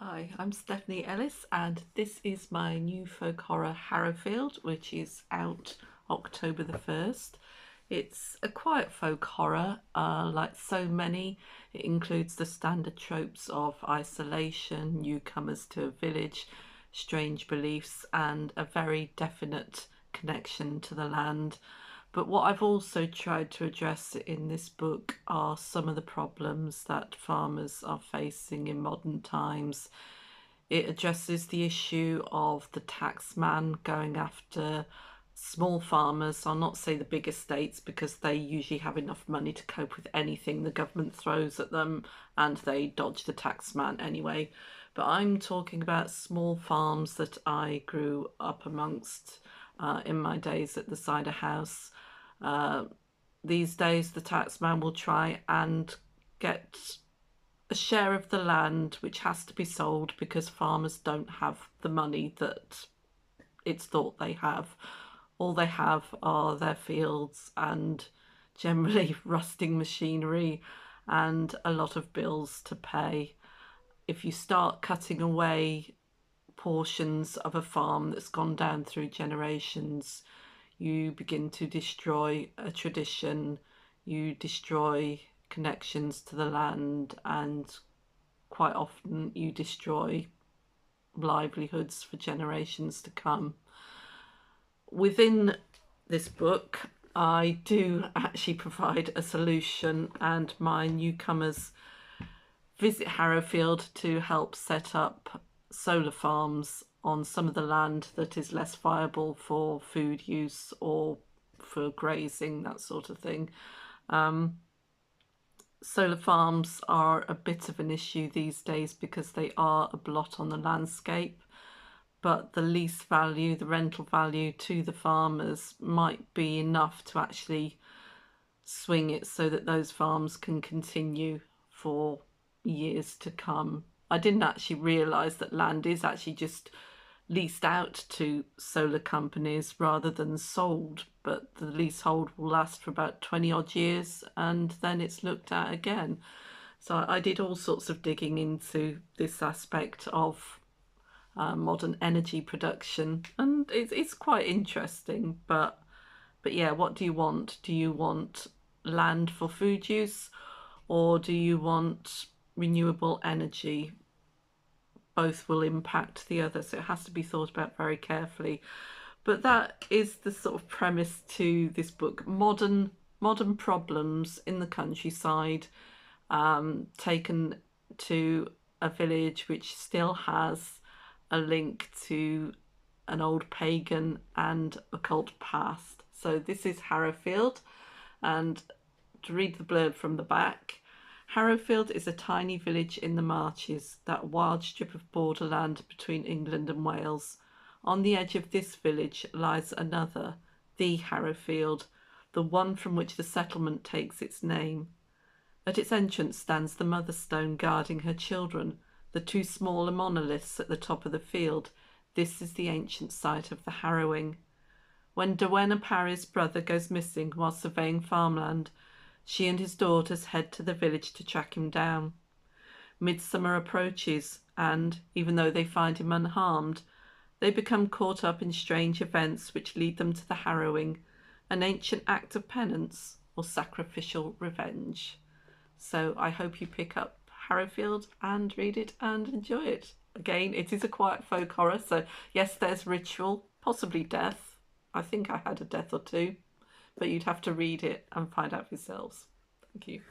Hi, I'm Stephanie Ellis, and this is my new folk horror Harrowfield, which is out October the 1st. It's a quiet folk horror, like so many. It includes the standard tropes of isolation, newcomers to a village, strange beliefs, and a very definite connection to the land. But what I've also tried to address in this book are some of the problems that farmers are facing in modern times. It addresses the issue of the tax man going after small farmers. I'll not say the big estates because they usually have enough money to cope with anything the government throws at them and they dodge the tax man anyway. But I'm talking about small farms that I grew up amongst in my days at the cider house. Uh, these days, the taxman will try and get a share of the land which has to be sold because farmers don't have the money that it's thought they have. All they have are their fields and generally rusting machinery and a lot of bills to pay. If you start cutting away portions of a farm that's gone down through generations, you begin to destroy a tradition, you destroy connections to the land, and quite often you destroy livelihoods for generations to come. Within this book, I do actually provide a solution, and my newcomers visit Harrowfield to help set up solar farms on some of the land that is less viable for food use or for grazing, that sort of thing. Solar farms are a bit of an issue these days because they are a blot on the landscape, but the lease value, the rental value to the farmers might be enough to actually swing it so that those farms can continue for years to come. I didn't actually realise that land is actually just leased out to solar companies rather than sold, but the leasehold will last for about 20 odd years and then it's looked at again. So I did all sorts of digging into this aspect of modern energy production, and it's quite interesting. But yeah, what do you want? Do you want land for food use, or do you want renewable energy? Both will impact the other, so it has to be thought about very carefully. But that is the sort of premise to this book: modern problems in the countryside, taken to a village which still has a link to an old pagan and occult past. So this is Harrowfield, and to read the blurb from the back: Harrowfield is a tiny village in the Marches, that wild strip of borderland between England and Wales. On the edge of this village lies another, the Harrowfield, the one from which the settlement takes its name. At its entrance stands the mother stone guarding her children, the two smaller monoliths at the top of the field. This is the ancient site of the harrowing. When Dowena Parry's brother goes missing while surveying farmland, she and his daughters head to the village to track him down. Midsummer approaches, and, even though they find him unharmed, they become caught up in strange events which lead them to the harrowing, an ancient act of penance or sacrificial revenge. So I hope you pick up Harrowfield and read it and enjoy it. Again, it is a quiet folk horror, so yes, there's ritual, possibly death. I think I had a death or two, but you'd have to read it and find out for yourselves. Thank you.